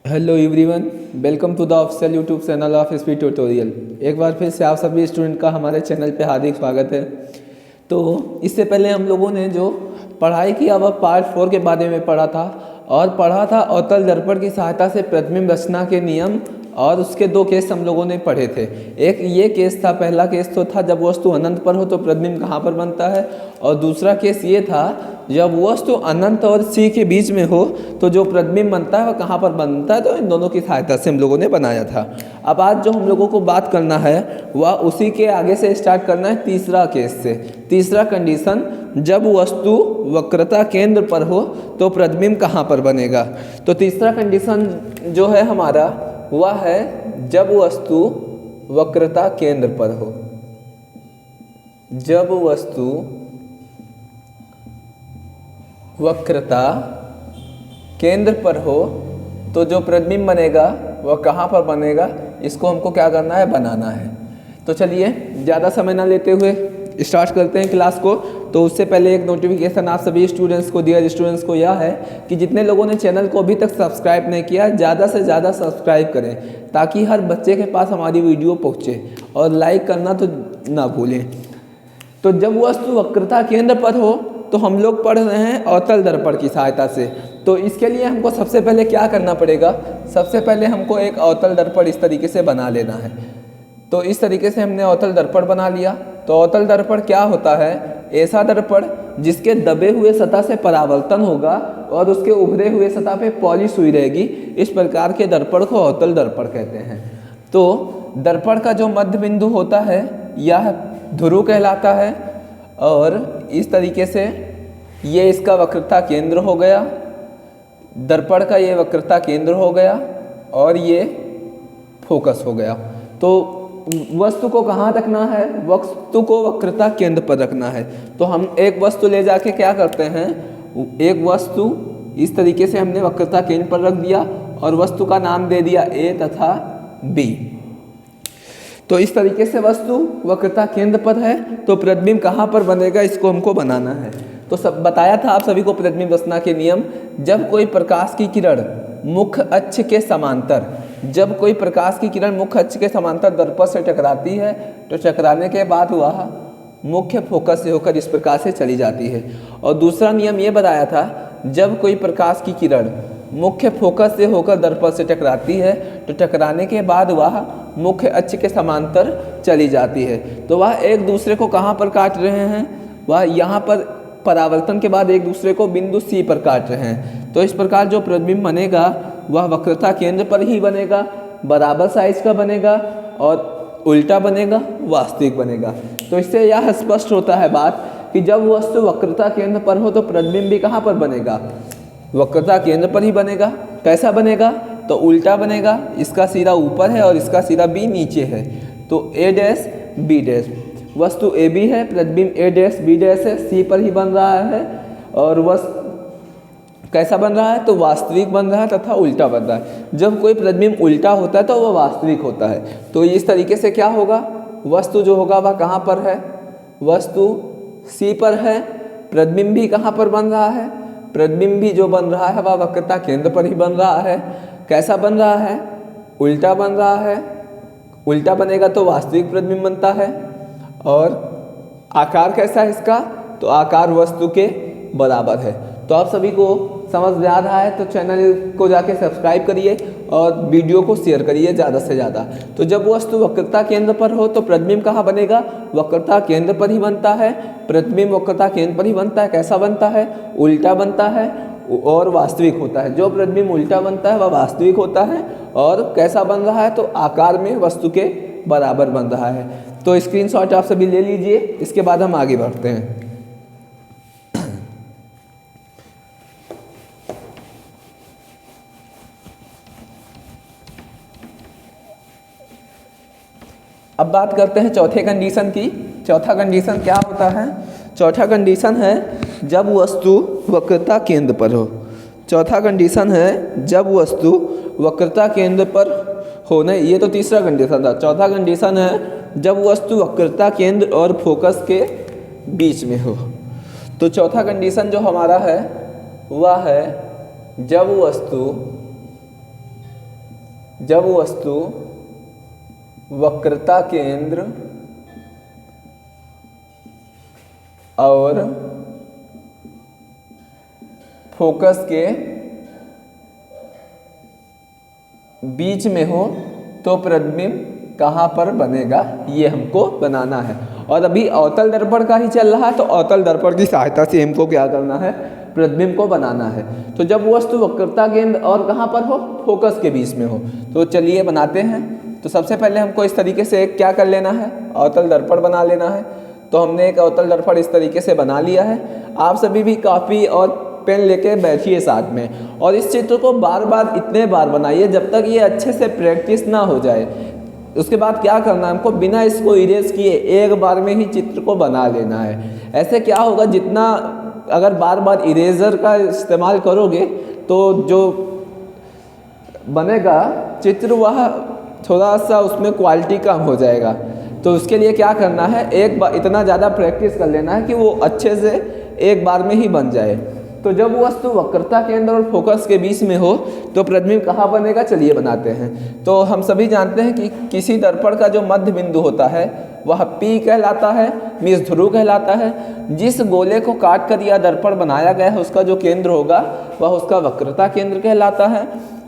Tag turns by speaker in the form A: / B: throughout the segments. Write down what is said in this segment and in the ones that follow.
A: Hello everyone, welcome to the official YouTube channel of speed tutorial. एक बार फिर से आप सभी स्टूडेंट का हमारे चैनल पे हार्दिक स्वागत है। तो इससे पहले हम लोगों ने जो पढ़ाई किया वह पार्ट 4 के बारे में पढ़ा था और पढ़ा था अवतल दर्पण की सहायता से प्रतिबिंब रचना के नियम, और उसके दो केस हम लोगों ने पढ़े थे। एक ये केस था, पहला केस तो था जब वस्तु अनंत पर हो तो प्रतिबिंब कहाँ पर बनता है, और दूसरा केस ये था जब वस्तु अनंत और सी के बीच में हो तो जो प्रतिबिंब बनता है वह कहाँ पर बनता है। तो इन दोनों की सहायता से हम लोगों ने बनाया था। अब आज जो हम लोगों को बात करना है वह उसी के आगे से स्टार्ट करना है, तीसरा केस से। तीसरा कंडीशन, जब वस्तु वक्रता केंद्र पर हो तो प्रतिबिंब कहाँ पर बनेगा। तो तीसरा कंडीशन जो है हमारा वह है जब वस्तु वक्रता केंद्र पर हो। जब वस्तु वक्रता केंद्र पर हो तो जो प्रतिबिंब बनेगा वह कहाँ पर बनेगा, इसको हमको क्या करना है, बनाना है। तो चलिए ज़्यादा समय ना लेते हुए स्टार्ट करते हैं क्लास को। तो उससे पहले एक नोटिफिकेशन आप सभी स्टूडेंट्स को, डियर स्टूडेंट्स को, यह है कि जितने लोगों ने चैनल को अभी तक सब्सक्राइब नहीं किया, ज़्यादा से ज़्यादा सब्सक्राइब करें ताकि हर बच्चे के पास हमारी वीडियो पहुँचे, और लाइक करना तो ना भूलें। तो जब वस्तु वक्रता केंद्र पर हो तो हम लोग पढ़ रहे हैं अवतल दर्पण की सहायता से। तो इसके लिए हमको सबसे पहले क्या करना पड़ेगा, सबसे पहले हमको एक अवतल दर्पण इस तरीके से बना लेना है। तो इस तरीके से हमने अवतल दर्पण बना लिया। तो अवतल दर्पण क्या होता है, ऐसा दर्पण जिसके दबे हुए सतह से परावर्तन होगा और उसके उभरे हुए सतह पे पॉलिश हुई रहेगी, इस प्रकार के दर्पण को अवतल दर्पण कहते हैं। तो दर्पण का जो मध्य बिंदु होता है यह ध्रुव कहलाता है, और इस तरीके से ये इसका वक्रता केंद्र हो गया, दर्पण का ये वक्रता केंद्र हो गया और ये फोकस हो गया। तो वस्तु को कहाँ रखना है, वस्तु को वक्रता केंद्र पर रखना है। तो हम एक वस्तु ले जाके क्या करते हैं, एक वस्तु इस तरीके से हमने वक्रता केंद्र पर रख दिया और वस्तु का नाम दे दिया ए तथा बी। तो इस तरीके से वस्तु वक्रता केंद्र पर है तो प्रतिबिंब कहाँ पर बनेगा, इसको हमको बनाना है। तो सब बताया था आप सभी को प्रतिबिंब रचना के नियम। जब कोई प्रकाश की किरण मुख्य अक्ष के समांतर, जब कोई प्रकाश की किरण मुख्य अक्ष के समांतर दर्पण से टकराती है तो टकराने के बाद वह मुख्य फोकस से होकर इस प्रकार से चली जाती है। और दूसरा नियम ये बताया था, जब कोई प्रकाश की किरण मुख्य फोकस से होकर दर्पण से टकराती है तो टकराने के बाद वह मुख्य अक्ष के समांतर चली जाती है। तो वह एक दूसरे को कहाँ पर काट रहे हैं, वह यहाँ पर परावर्तन के बाद एक दूसरे को बिंदु सी पर काट रहे हैं। तो इस प्रकार जो प्रतिबिंब बनेगा वह वक्रता केंद्र पर ही बनेगा, बराबर साइज का बनेगा और उल्टा बनेगा, वास्तविक बनेगा। तो इससे यह स्पष्ट होता है बात कि जब वस्तु वक्रता केंद्र पर हो तो प्रतिबिंब भी कहाँ पर बनेगा, वक्रता केंद्र पर ही बनेगा। कैसा बनेगा, तो उल्टा बनेगा, इसका सिरा ऊपर है और इसका सिरा बी नीचे है। तो ए डैश बी डैश, वस्तु ए बी है, प्रतिबिंब ए डैश बी डैश है, सी पर ही बन रहा है। और वस्तु कैसा बन रहा है, तो वास्तविक बन रहा है तथा उल्टा बन रहा है। जब कोई प्रतिबिंब उल्टा होता है तो वह वास्तविक होता है। तो इस तरीके से क्या होगा, वस्तु जो होगा वह कहाँ पर है, वस्तु सी पर है, प्रतिबिंब भी कहाँ पर बन रहा है, प्रतिबिंब भी जो बन रहा है वह वक्रता केंद्र पर ही बन रहा है। कैसा बन रहा है, उल्टा बन रहा है, उल्टा बनेगा तो वास्तविक प्रतिबिंब बनता है। और आकार कैसा है इसका, तो आकार वस्तु के बराबर है। तो आप सभी को समझ में आ रहा है तो चैनल को जाके सब्सक्राइब करिए और वीडियो को शेयर करिए ज़्यादा से ज़्यादा। तो जब वस्तु वक्रता केंद्र पर हो तो प्रतिबिंब कहाँ बनेगा, वक्रता केंद्र पर ही बनता है। प्रतिबिंब वक्रता केंद्र पर ही बनता है। कैसा बनता है, उल्टा बनता है और वास्तविक होता है। जो प्रतिबिंब उल्टा बनता है वह वास्तविक होता है। और कैसा बन रहा है, तो आकार में वस्तु के बराबर बन रहा है। तो स्क्रीनशॉट आप सभी ले लीजिए, इसके बाद हम आगे बढ़ते हैं। अब बात करते हैं चौथे कंडीशन की। चौथा कंडीशन क्या होता है, चौथा कंडीशन है जब वस्तु वक्रता केंद्र पर हो। चौथा कंडीशन है जब वस्तु वक्रता केंद्र पर हो। नहीं, ये तो तीसरा कंडीशन था। चौथा कंडीशन है जब वस्तु वक्रता केंद्र और फोकस के बीच में हो। तो चौथा कंडीशन जो हमारा है वह है जब वस्तु जब वस्तु वक्रता केंद्र और फोकस के बीच में हो तो प्रतिबिंब कहाँ पर बनेगा, ये हमको बनाना है। और अभी अवतल दर्पण का ही चल रहा है, तो अवतल दर्पण की सहायता से हमको क्या करना है, प्रतिबिंब को बनाना है। तो जब वस्तु वक्रता केंद्र और कहाँ पर हो, फोकस के बीच में हो, तो चलिए बनाते हैं। तो सबसे पहले हमको इस तरीके से एक क्या कर लेना है, अवतल दर्पण बना लेना है। तो हमने एक अवतल दर्पण इस तरीके से बना लिया है। आप सभी भी कॉपी और पेन लेके बैठिए साथ में, और इस चित्र को बार बार इतने बार बनाइए जब तक ये अच्छे से प्रैक्टिस ना हो जाए। उसके बाद क्या करना है, हमको बिना इसको इरेज किए एक बार में ही चित्र को बना लेना है। ऐसे क्या होगा, जितना अगर बार बार इरेजर का इस्तेमाल करोगे तो जो बनेगा चित्र वह थोड़ा सा उसमें क्वालिटी कम हो जाएगा। तो उसके लिए क्या करना है, एक बार इतना ज़्यादा प्रैक्टिस कर लेना है कि वो अच्छे से एक बार में ही बन जाए। तो जब वस्तु वक्रता केंद्र और फोकस के बीच में हो तो प्रतिबिंब कहाँ बनेगा, चलिए बनाते हैं। तो हम सभी जानते हैं कि किसी दर्पण का जो मध्य बिंदु होता है वह P कहलाता है, मीन्स ध्रुव कहलाता है। जिस गोले को काट कर यह दर्पण बनाया गया है उसका जो केंद्र होगा वह उसका वक्रता केंद्र कहलाता है।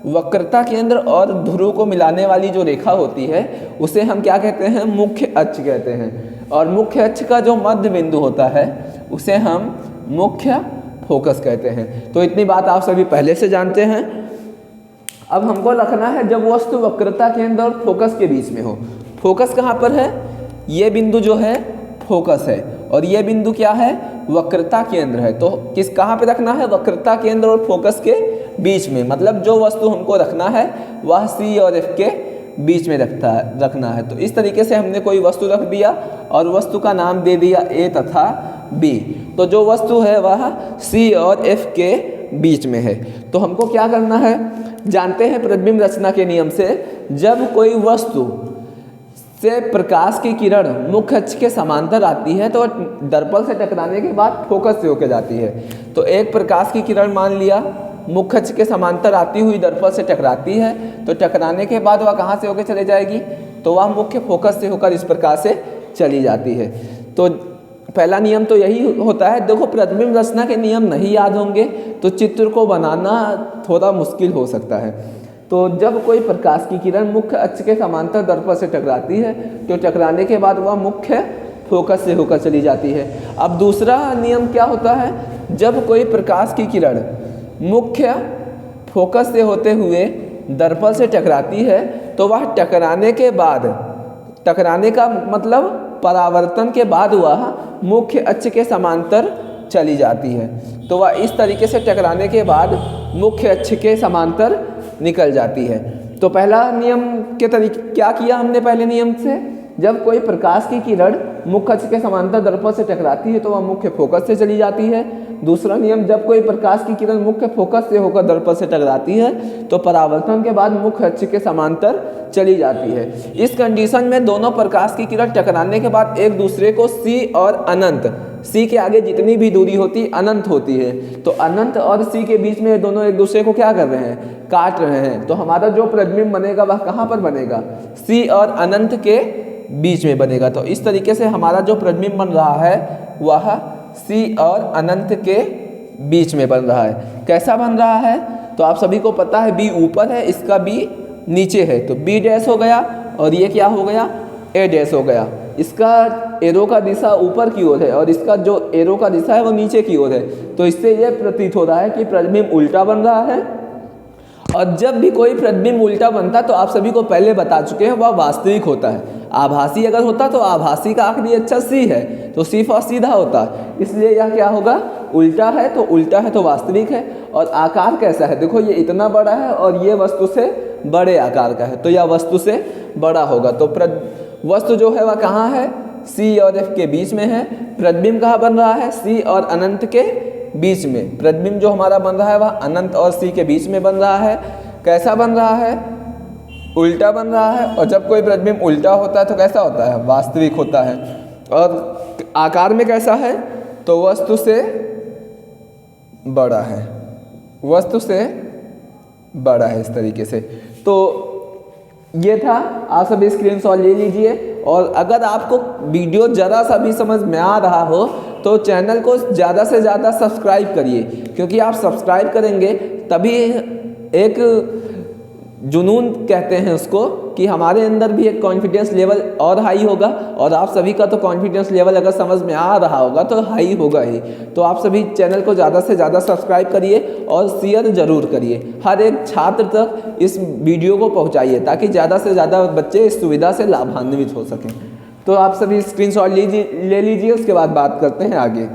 A: वक्रता केंद्र और ध्रुव को मिलाने वाली जो रेखा होती है उसे हम क्या कहते हैं, मुख्य अक्ष कहते हैं। और मुख्य अक्ष का जो मध्य बिंदु होता है उसे हम मुख्य फोकस कहते हैं। तो इतनी बात आप सभी पहले से जानते हैं। अब हमको रखना है जब वस्तु वक्रता केंद्र और फोकस के बीच में हो। फोकस कहाँ पर है, ये बिंदु जो है फोकस है, और ये बिंदु क्या है, वक्रता केंद्र है। तो किस कहाँ पे रखना है, वक्रता केंद्र और फोकस के बीच में। मतलब जो वस्तु हमको रखना है वह C और F के बीच में रखना है। तो इस तरीके से हमने कोई वस्तु रख दिया और वस्तु का नाम दे दिया A तथा B। तो जो वस्तु है वह C और F के बीच में है। तो हमको क्या करना है, जानते हैं प्रतिबिंब रचना के नियम से, जब कोई वस्तु से प्रकाश की किरण मुख्य अक्ष के समांतर आती है तो दर्पण से टकराने के बाद फोकस से होकर जाती है। तो एक प्रकाश की किरण मान लिया मुख्य अक्ष के समांतर आती हुई दर्पण से टकराती है, तो टकराने के बाद वह कहाँ से होकर चले जाएगी, तो वह मुख्य फोकस से होकर इस प्रकार से चली जाती है। तो पहला नियम तो यही होता है। देखो, प्रतिबिंब रचना के नियम नहीं याद होंगे तो चित्र को बनाना थोड़ा मुश्किल हो सकता है। तो जब कोई प्रकाश की किरण मुख्य अक्ष के समांतर दर्पण से टकराती है तो टकराने के बाद वह मुख्य फोकस से होकर चली जाती है। अब दूसरा नियम क्या होता है, जब कोई प्रकाश की किरण मुख्य फोकस से होते हुए दर्पण से टकराती है तो वह टकराने के बाद, टकराने का मतलब परावर्तन के बाद वह मुख्य अक्ष के समांतर चली जाती है। तो वह इस तरीके से टकराने के बाद मुख्य अक्ष के समांतर निकल जाती है। तो पहला नियम के तरीके क्या किया हमने, पहले नियम से जब कोई प्रकाश की किरण मुख्य अक्ष के समांतर दर्पण से टकराती है तो वह मुख्य फोकस से चली जाती है। दूसरा नियम, जब कोई प्रकाश की किरण मुख्य फोकस से होकर दर्पण से टकराती है तो परावर्तन के बाद मुख्य अक्ष के समांतर चली जाती है। इस कंडीशन में दोनों प्रकाश की किरण टकराने के बाद एक दूसरे को C और अनंत, C के आगे जितनी भी दूरी होती अनंत होती है, तो अनंत और C के बीच में दोनों एक दूसरे को क्या कर रहे हैं, काट रहे हैं। तो हमारा जो प्रतिबिंब बनेगा वह कहाँ पर बनेगा, C और अनंत के बीच में बनेगा। तो इस तरीके से हमारा जो प्रतिबिंब बन रहा है वह C और अनंत के बीच में बन रहा है। कैसा बन रहा है, तो आप सभी को पता है B ऊपर है, इसका B नीचे है, तो B डैश हो गया और ये क्या हो गया, A डैश हो गया। इसका एरो का दिशा ऊपर की ओर है और इसका जो एरो का दिशा है वो नीचे की ओर है। तो इससे यह प्रतीत हो रहा है कि प्रतिबिंब उल्टा बन रहा है। और जब भी कोई प्रतिबिंब उल्टा बनता तो आप सभी को पहले बता चुके हैं वह वास्तविक होता है। आभासी अगर होता तो आभासी का आखिरी अक्षर C है तो सिर्फ और सीधा होता, इसलिए यह क्या होगा, उल्टा है तो उल्टा है तो वास्तविक है। और आकार कैसा है, देखो ये इतना बड़ा है और ये वस्तु से बड़े आकार का है तो यह वस्तु से बड़ा होगा। तो वस्तु जो है वह कहाँ है, C और F के बीच में है। प्रतिबिंब कहाँ बन रहा है, C और अनंत के बीच में। प्रतिबिंब जो हमारा बन रहा है वह अनंत और C के बीच में बन रहा है। कैसा बन रहा है, उल्टा बन रहा है। और जब कोई प्रतिबिंब उल्टा होता है तो कैसा होता है, वास्तविक होता है। और आकार में कैसा है, तो वस्तु से बड़ा है, वस्तु से बड़ा है, इस तरीके से। तो ये था, आप सभी स्क्रीनशॉट ले लीजिए। और अगर आपको वीडियो ज़रा सा भी समझ में आ रहा हो तो चैनल को ज़्यादा से ज़्यादा सब्सक्राइब करिए, क्योंकि आप सब्सक्राइब करेंगे तभी एक जुनून कहते हैं उसको, कि हमारे अंदर भी एक कॉन्फिडेंस लेवल और हाई होगा, और आप सभी का तो कॉन्फिडेंस लेवल अगर समझ में आ रहा होगा तो हाई होगा ही। तो आप सभी चैनल को ज़्यादा से ज़्यादा सब्सक्राइब करिए और शेयर ज़रूर करिए, हर एक छात्र तक इस वीडियो को पहुंचाइए, ताकि ज़्यादा से ज़्यादा बच्चे इस सुविधा से लाभान्वित हो सकें। तो आप सभी स्क्रीनशॉट ले लीजिए, उसके बाद बात करते हैं आगे।